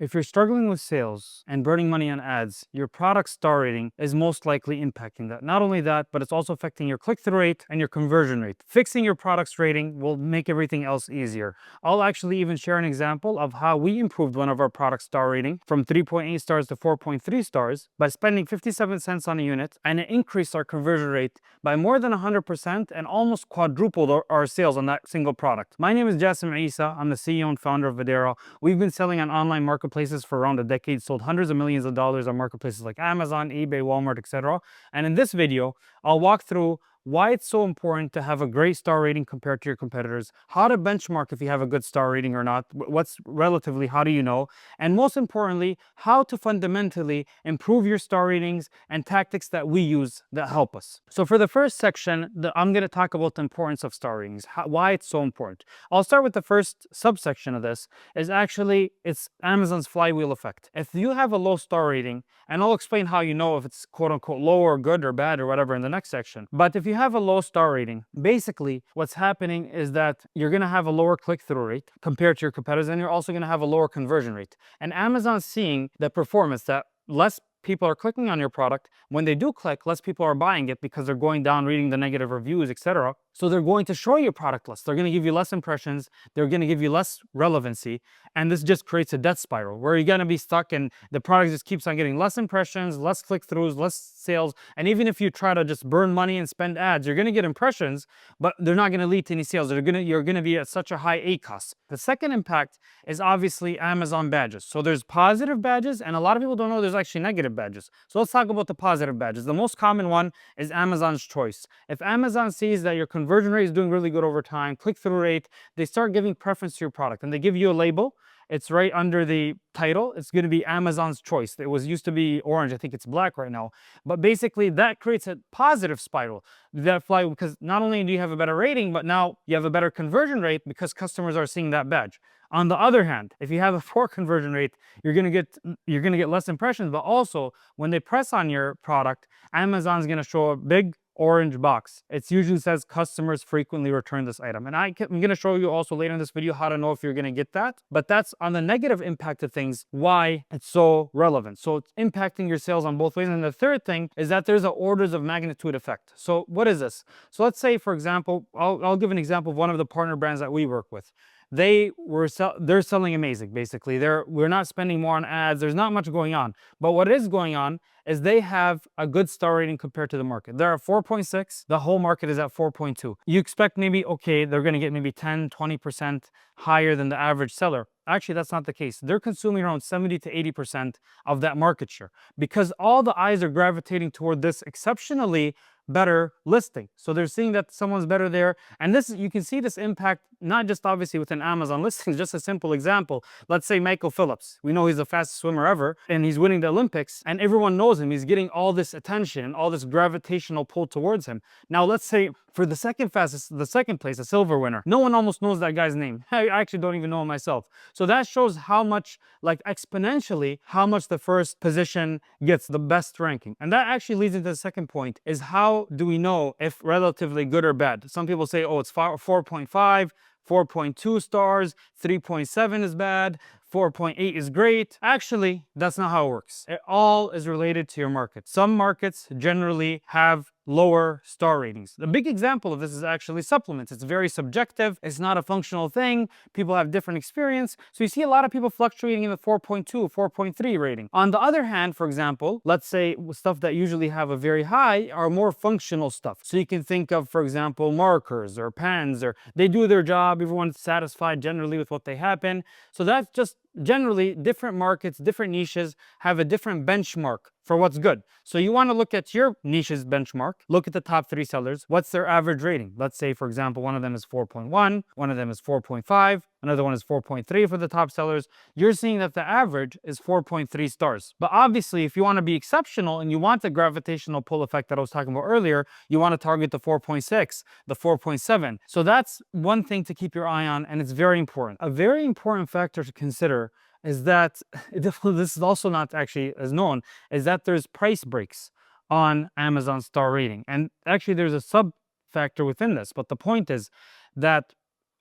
If you're struggling with sales and burning money on ads, your product star rating is most likely impacting that. Not only that, but it's also affecting your click-through rate and your conversion rate. Fixing your product's rating will make everything else easier. I'll actually even share an example of how we improved one of our product star rating from 3.8 stars to 4.3 stars by spending 57 cents on a unit, and it increased our conversion rate by more than 100% and almost quadrupled our sales on that single product. My name is Jassim Isa. I'm the CEO and founder of Voadera. We've been selling on online marketplaces for around a decade, sold hundreds of millions of dollars on marketplaces like Amazon, eBay, Walmart, etc. And in this video, I'll walk through why it's so important to have a great star rating compared to your competitors, how to benchmark if you have a good star rating or not, what's relatively, how do you know, and most importantly, how to fundamentally improve your star ratings and tactics that we use that help us. So for the first section, I'm going to talk about the importance of star ratings, why it's so important. I'll start with the first subsection of this, it's Amazon's flywheel effect. If you have a low star rating, and I'll explain how you know if it's quote unquote low or good or bad or whatever in the next section. But if you have a low star rating, basically what's happening is that you're going to have a lower click-through rate compared to your competitors, and you're also going to have a lower conversion rate. And Amazon's seeing the performance that less people are clicking on your product. When they do click, less people are buying it because they're going down, reading the negative reviews, etc. So they're going to show your product less. They're going to give you less impressions. They're going to give you less relevancy. And this just creates a death spiral where you're going to be stuck and the product just keeps on getting less impressions, less click-throughs, less sales. And even if you try to just burn money and spend ads, you're going to get impressions, but they're not going to lead to any sales. You're going to be at such a high ACoS. The second impact is obviously Amazon badges. So there's positive badges, and a lot of people don't know there's actually negative badges. So let's talk about the positive badges. The most common one is Amazon's choice. If Amazon sees that your conversion rate is doing really good over time, click-through rate, they start giving preference to your product, and they give you a label. It's right under the title. It's going to be Amazon's choice. It was used to be orange. I think it's black right now. But basically, that creates a positive spiral. That fly, because not only do you have a better rating, but now you have a better conversion rate because customers are seeing that badge. On the other hand, if you have a poor conversion rate, you're gonna get less impressions. But also, when they press on your product, Amazon's gonna show a big orange box. It usually says customers frequently return this item. And I'm going to show you also later in this video how to know if you're going to get that. But that's on the negative impact of things, why it's so relevant. So it's impacting your sales on both ways. And the third thing is that there's an orders of magnitude effect. So what is this? So let's say, for example, I'll give an example of one of the partner brands that we work with. They're selling amazing. Basically, we're not spending more on ads. There's not much going on. But what is going on is they have a good star rating compared to the market. They're at 4.6. The whole market is at 4.2. You expect maybe, okay, they're going to get maybe 10, 20% higher than the average seller. Actually, that's not the case. They're consuming around 70 to 80% of that market share because all the eyes are gravitating toward this exceptionally better listing. So they're seeing that someone's better there. And this, you can see this impact, not just obviously within Amazon listings, just a simple example. Let's say Michael Phelps. We know he's the fastest swimmer ever and he's winning the Olympics and everyone knows him. He's getting all this attention, all this gravitational pull towards him. Now, let's say for the second place, a silver winner, no one almost knows that guy's name. I actually don't even know him myself. So that shows how much, like exponentially, how much the first position gets the best ranking. And that actually leads into the second point, is how do we know if relatively good or bad? Some people say, oh, it's 4.5, 4.2 stars, 3.7 is bad, 4.8 is great. Actually, that's not how it works. It all is related to your market. Some markets generally have lower star ratings. The big example of this is actually supplements. It's very subjective. It's not a functional thing. People have different experience. So you see a lot of people fluctuating in the 4.2, 4.3 rating. On the other hand, for example, let's say stuff that usually have a very high are more functional stuff. So you can think of, for example, markers or pens, or they do their job. Everyone's satisfied generally with what they happen. So that's just generally different markets, different niches have a different benchmark for what's good. So you want to look at your niche's benchmark, look at the top 3 sellers, what's their average rating? Let's say, for example, one of them is 4.1, one of them is 4.5, another one is 4.3 for the top sellers. You're seeing that the average is 4.3 stars. But obviously, if you want to be exceptional and you want the gravitational pull effect that I was talking about earlier, you want to target the 4.6, the 4.7. So that's one thing to keep your eye on, and it's very important. A very important factor to consider is that, this is also not actually as known, is that there's price breaks on Amazon star rating. And actually there's a sub factor within this. But the point is that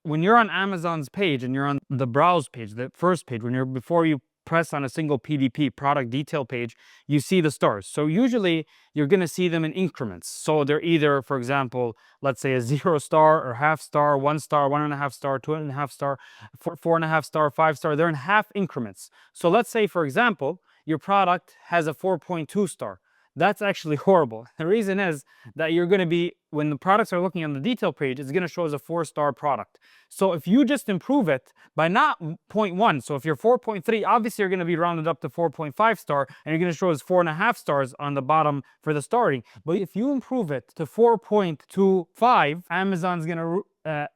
when you're on Amazon's page and you're on the browse page, the first page, before you press on a single PDP, product detail page, you see the stars. So usually you're going to see them in increments. So they're either, for example, let's say a 0 star or half star, 1 star, 1.5 star, 2.5 star, 4.5 star, 5 star. They're in half increments. So let's say, for example, your product has a 4.2 star. That's actually horrible. The reason is that you're going to be, when the products are looking on the detail page, it's going to show as a 4-star product. So if you just improve it by not 0.1, so if you're 4.3, obviously you're going to be rounded up to 4.5 star, and you're going to show as 4.5 stars on the bottom for the star rating. But if you improve it to 4.25, Amazon's going to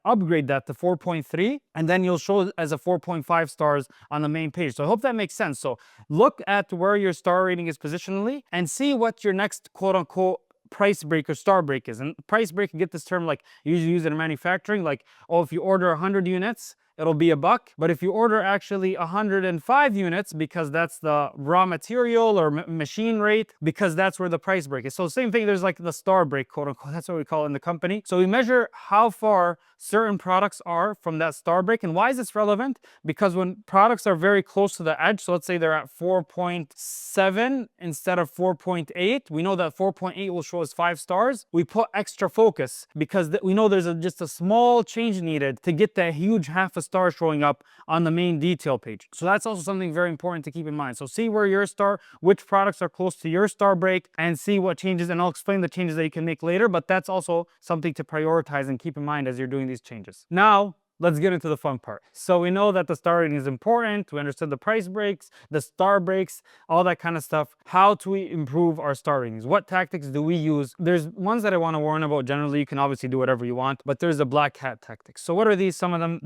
upgrade that to 4.3, and then you'll show it as a 4.5 stars on the main page. So I hope that makes sense. So look at where your star rating is positionally and see what your next quote unquote price break or star break is. And price break, you get this term like you usually use it in manufacturing, like, oh, if you order 100 units, it'll be $1. But if you order actually 105 units, because that's the raw material or machine rate, because that's where the price break is. So same thing, there's like the star break, quote unquote. That's what we call it in the company. So we measure how far certain products are from that star break. And why is this relevant? Because when products are very close to the edge, so let's say they're at 4.7 instead of 4.8, we know that 4.8 will show as 5 stars. We put extra focus because we know there's just a small change needed to get that huge half a star showing up on the main detail page. So that's also something very important to keep in mind. So see where your star, which products are close to your star break, and see what changes, and I'll explain the changes that you can make later, but that's also something to prioritize and keep in mind as you're doing these changes. Now, let's get into the fun part. So we know that the star rating is important. We understood the price breaks, the star breaks, all that kind of stuff. How do we improve our star ratings? What tactics do we use? There's ones that I want to warn about. Generally, you can obviously do whatever you want, but there's a black hat tactics. So what are these? Some of them,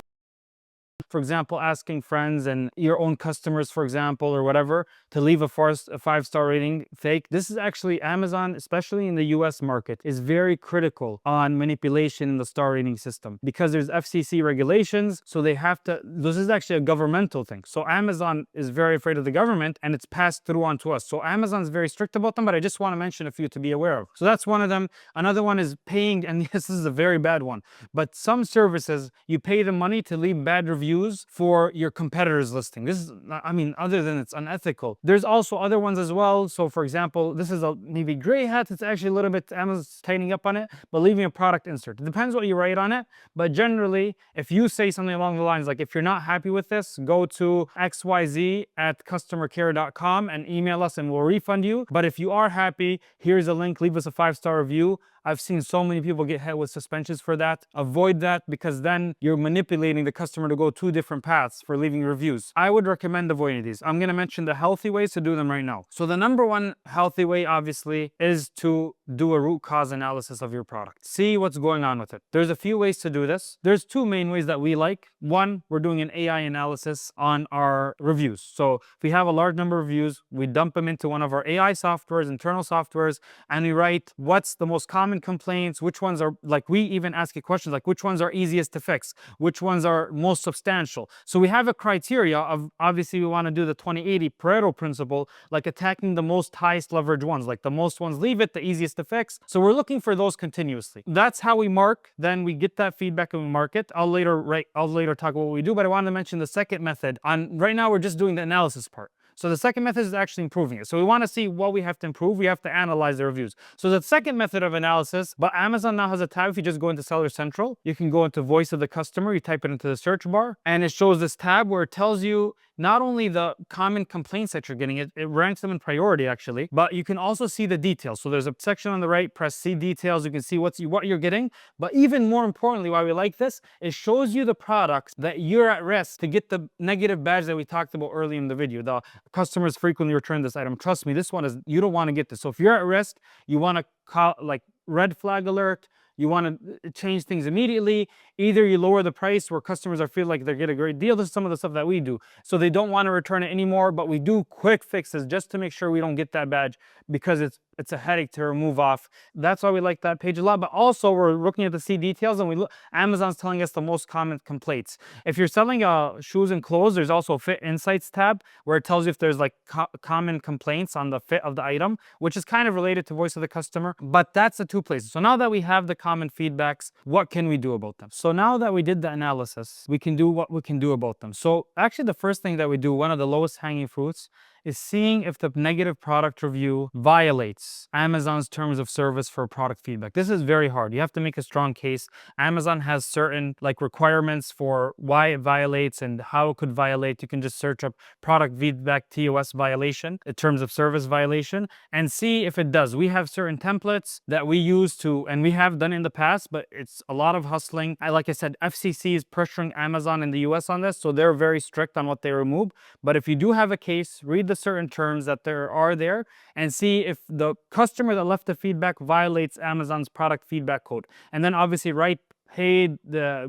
for example, asking friends and your own customers, for example, or whatever, to leave a 5-star rating fake. This is actually Amazon, especially in the US market, is very critical on manipulation in the star rating system because there's FCC regulations. So they have to, this is actually a governmental thing. So Amazon is very afraid of the government and it's passed through onto us. So Amazon's very strict about them, but I just want to mention a few to be aware of. So that's one of them. Another one is paying, and this is a very bad one, but some services, you pay them money to leave bad reviews for your competitors' listing. This is, I mean, other than it's unethical. There's also other ones as well. So for example, this is a maybe gray hat. It's actually a little bit, Amazon's tightening up on it, but leaving a product insert. It depends what you write on it. But generally, if you say something along the lines like, if you're not happy with this, go to xyz@customercare.com and email us and we'll refund you. But if you are happy, here's a link, leave us a 5-star review. I've seen so many people get hit with suspensions for that. Avoid that, because then you're manipulating the customer to go 2 different paths for leaving reviews. I would recommend avoiding these. I'm going to mention the healthy ways to do them right now. So the number one healthy way, obviously, is to do a root cause analysis of your product. See what's going on with it. There's a few ways to do this. There's 2 main ways that we like. One, we're doing an AI analysis on our reviews. So if we have a large number of reviews, we dump them into one of our AI softwares, internal softwares, and we write what's the most common complaints, which ones are, like, we even ask you questions like which ones are easiest to fix, which ones are most substantial. So we have a criteria of, obviously we want to do the 20-80 Pareto principle, like attacking the most highest leverage ones, like the most ones leave it, the easiest to fix. So we're looking for those continuously. That's how we mark. Then we get that feedback and we mark it. I'll later talk about what we do, but I wanted to mention the second method. Right now we're just doing the analysis part. So the second method is actually improving it. So we want to see what we have to improve. We have to analyze the reviews. So the second method of analysis, but Amazon now has a tab. If you just go into Seller Central, you can go into Voice of the Customer. You type it into the search bar, and it shows this tab where it tells you not only the common complaints that you're getting, it ranks them in priority actually, but you can also see the details. So there's a section on the right, press see details. You can see what you're getting. But even more importantly, why we like this, it shows you the products that you're at risk to get the negative badge that we talked about early in the video. The customers frequently return this item. Trust me, this one is, you don't want to get this. So if you're at risk, you want to call, like, red flag alert. You want to change things immediately. Either you lower the price where customers are feel like they get a great deal. This is some of the stuff that we do. So they don't want to return it anymore, but we do quick fixes just to make sure we don't get that badge, because it's a headache to remove off. That's why we like that page a lot. But also we're looking at the see details, and Amazon's telling us the most common complaints. If you're selling shoes and clothes, there's also a Fit Insights tab where it tells you if there's like common complaints on the fit of the item, which is kind of related to Voice of the Customer. But that's the 2 places. So now that we have the common feedbacks, what can we do about them? So now that we did the analysis, we can do what we can do about them. So actually the first thing that we do, one of the lowest hanging fruits, is seeing if the negative product review violates Amazon's terms of service for product feedback. This is very hard. You have to make a strong case. Amazon has certain requirements for why it violates and how it could violate. You can just search up product feedback TOS violation, a terms of service violation, and see if it does. We have certain templates that we use to, and we have done in the past, but it's a lot of hustling. Like I said, FCC is pressuring Amazon in the US on this, so they're very strict on what they remove. But if you do have a case, read the certain terms that there are there and see if the customer that left the feedback violates Amazon's product feedback code. And then obviously write, hey,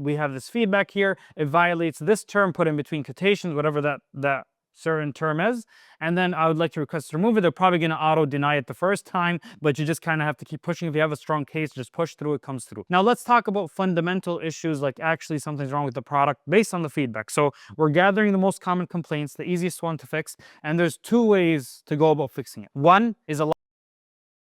we have this feedback here. It violates this term, put in between quotations, whatever that certain term is, and then I would like to request to remove it. They're probably going to auto deny it the first time, but you just kind of have to keep pushing. If you have a strong case, just push through, it comes through. Now let's talk about fundamental issues, like actually something's wrong with the product based on the feedback. So we're gathering the most common complaints, the easiest one to fix, and there's two ways to go about fixing it. One is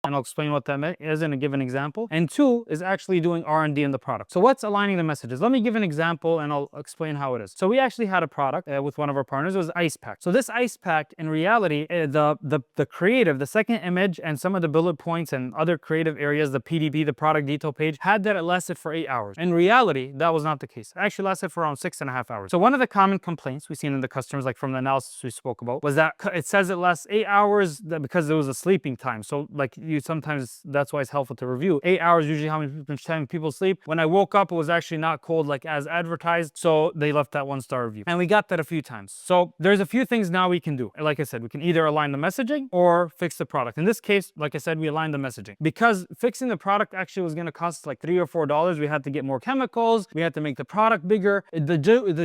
and I'll explain what that is in a given example. And two is actually doing R&D in the product. So what's aligning the messages? Let me give an example and I'll explain how it is. So we actually had a product with one of our partners. It was ice pack. So this ice pack, in reality, the creative, the second image and some of the bullet points and other creative areas, the PDP, the product detail page, had that it lasted for 8 hours. In reality, that was not the case. It actually lasted for around 6.5 hours. So one of the common complaints we've seen in the customers, like from the analysis we spoke about, was that it says it lasts 8 hours because it was a sleeping time. So like sometimes that's why it's helpful to review. 8 hours usually how many time people sleep. When I woke up, it was actually not cold like as advertised, so they left that 1-star review. And we got that a few times. So there's a few things now we can do. Like I said, we can either align the messaging or fix the product. In this case, like I said, we aligned the messaging. Because fixing the product actually was going to cost like $3 or $4. We had to get more chemicals. We had to make the product bigger. The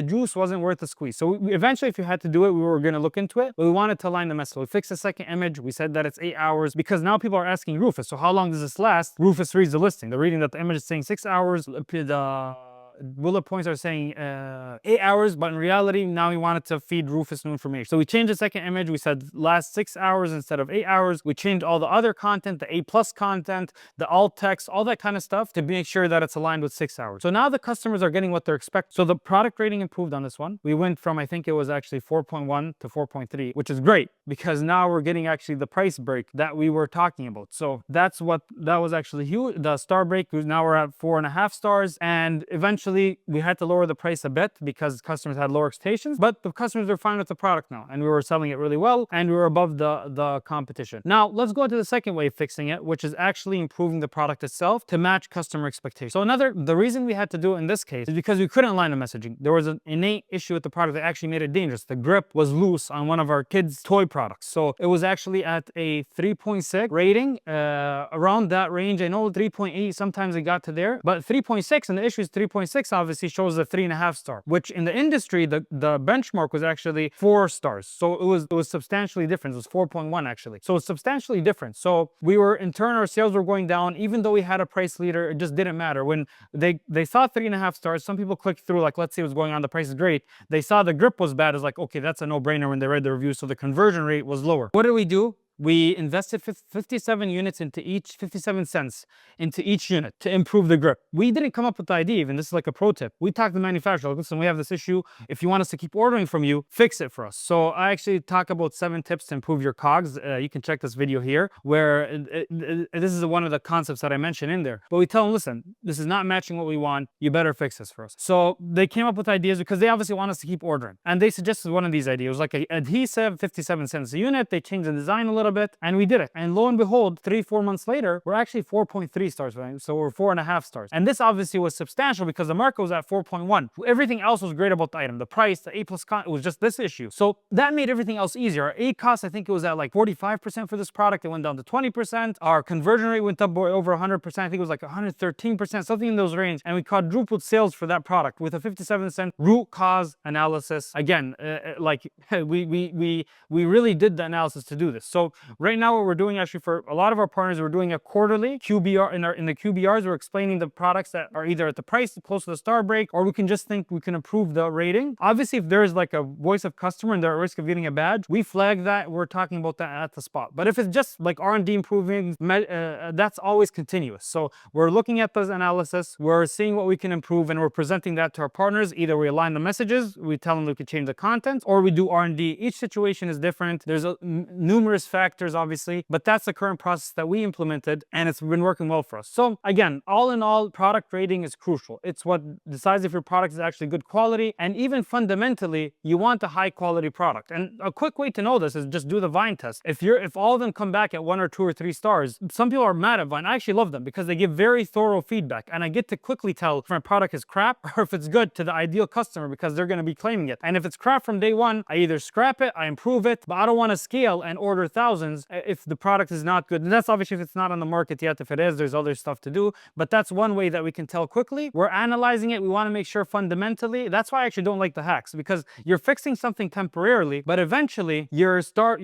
juice wasn't worth the squeeze. So eventually, if you had to do it, we were going to look into it. But we wanted to align the message. So we fixed the second image. We said that it's 8 hours because now people are asking Rufus, so how long does this last? Rufus reads the listing. They're reading that the image is saying 6 hours. The bullet points are saying 8 hours, but in reality, now we wanted to feed Rufus new information. So we changed the second image. We said last 6 hours instead of 8 hours. We changed all the other content, the A+ content, the alt text, all that kind of stuff to make sure that it's aligned with 6 hours. So now the customers are getting what they're expecting. So the product rating improved on this one. We went from, I think it was actually 4.1 to 4.3, which is great because now we're getting actually the price break that we were talking about. So that was actually huge. The star break, now we're at 4.5 stars, and eventually we had to lower the price a bit because customers had lower expectations, but the customers were fine with the product now, and we were selling it really well, and we were above the competition. Now let's go to the second way of fixing it, which is actually improving the product itself to match customer expectations. So the reason we had to do it in this case is because we couldn't align the messaging. There was an innate issue with the product that actually made it dangerous. The grip was loose on one of our kids' toy products, so it was actually at a 3.6 rating, around that range. I know 3.8 sometimes it got to there, but 3.6, and the issue is 3.6 obviously shows a 3.5 star, which in the industry the benchmark was actually 4 stars. So it was substantially different. It was 4.1 actually. So it's substantially different. So we were, in turn, our sales were going down. Even though we had a price leader, it just didn't matter. When they saw 3.5 stars, some people clicked through, like, let's see what's going on, the price is great. They saw the grip was bad. It's like, okay, that's a no-brainer when they read the review. So the conversion rate was lower. What did we do? We invested 57 units into each, 57 cents into each unit to improve the grip. We didn't come up with the idea even. This is like a pro tip. We talked to the manufacturer, like, listen, we have this issue. If you want us to keep ordering from you, fix it for us. So I actually talk about 7 tips to improve your COGS. You can check this video here where this is one of the concepts that I mentioned in there. But we tell them, listen, this is not matching what we want. You better fix this for us. So they came up with ideas because they obviously want us to keep ordering. And they suggested one of these ideas, like an adhesive, 57 cents a unit. They changed the design a little bit, and we did it. And lo and behold, 3-4 months later, we're actually 4.3 stars, right? So we're 4.5 stars. And this obviously was substantial because the market was at 4.1. Everything else was great about the item. The price, the A+ content, it was just this issue. So that made everything else easier. Our A cost, I think it was at like 45% for this product. It went down to 20%. Our conversion rate went up by over 100%. I think it was like 113%, something in those range. And we quadrupled sales for that product with a 57-cent root cause analysis. Again, like we really did the analysis to do this. So right now what we're doing actually for a lot of our partners, we're doing a quarterly QBR. In the QBRs, we're explaining the products that are either at the price close to the star break, or we can just think we can improve the rating. Obviously, if there's like a voice of customer and they're at risk of getting a badge, we flag that. We're talking about that at the spot. But if it's just like R&D improving, that's always continuous. So we're looking at those analysis, we're seeing what we can improve, and we're presenting that to our partners. Either we align the messages, we tell them we could change the content, or we do R&D. Each situation is different. There's numerous factors, obviously, but that's the current process that we implemented, and it's been working well for us. So again, all in all, product rating is crucial. It's what decides if your product is actually good quality, and even fundamentally, you want a high quality product. And a quick way to know this is just do the Vine test. If all of them come back at 1 or 2 or 3 stars, some people are mad at Vine. I actually love them because they give very thorough feedback, and I get to quickly tell if my product is crap or if it's good to the ideal customer, because they're going to be claiming it. And if it's crap from day one, I either scrap it, I improve it, but I don't want to scale and order thousands if the product is not good. And that's obviously if it's not on the market yet. If it is, there's other stuff to do, but that's one way that we can tell quickly. We're analyzing it. We want to make sure fundamentally. That's why I actually don't like the hacks, because you're fixing something temporarily, but eventually your star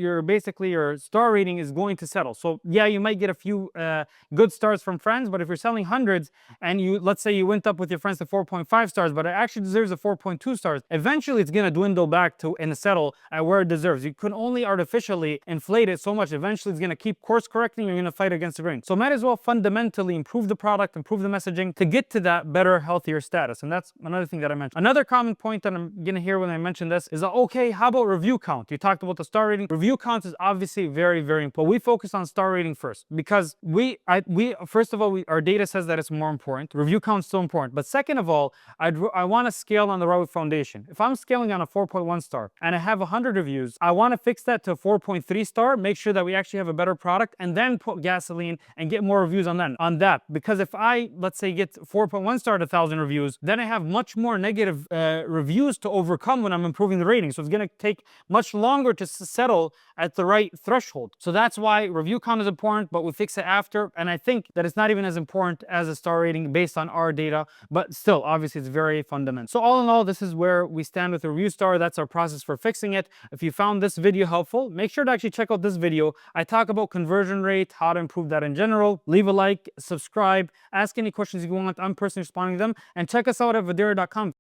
rating is going to settle. So yeah, you might get a few good stars from friends, but if you're selling hundreds and let's say you went up with your friends to 4.5 stars, but it actually deserves a 4.2 stars, eventually it's going to dwindle back to and settle at where it deserves. You can only artificially inflate it so much. Eventually it's going to keep course correcting. You're going to fight against the grain. So might as well fundamentally improve the product, improve the messaging to get to that better, healthier status. And that's another thing that I mentioned. Another common point that I'm going to hear when I mention this is that, okay, how about review count? You talked about the star rating. Review count is obviously very, very important. We focus on star rating first because first of all, our data says that it's more important. Review count is still important. But second of all, I want to scale on the right foundation. If I'm scaling on a 4.1 star and I have 100 reviews, I want to fix that to a 4.3 star, make sure that we actually have a better product, and then put gasoline and get more reviews on that. Because if I, let's say, get 4.1 star to 1,000 reviews, then I have much more negative reviews to overcome when I'm improving the rating. So it's going to take much longer to settle at the right threshold. So that's why review count is important, but we fix it after. And I think that it's not even as important as a star rating based on our data, but still, obviously, it's very fundamental. So all in all, this is where we stand with the review star. That's our process for fixing it. If you found this video helpful, make sure to actually check out this video. I talk about conversion rate, how to improve that in general. Leave a like, subscribe, ask any questions you want. I'm personally responding to them. And check us out at Voadera.com.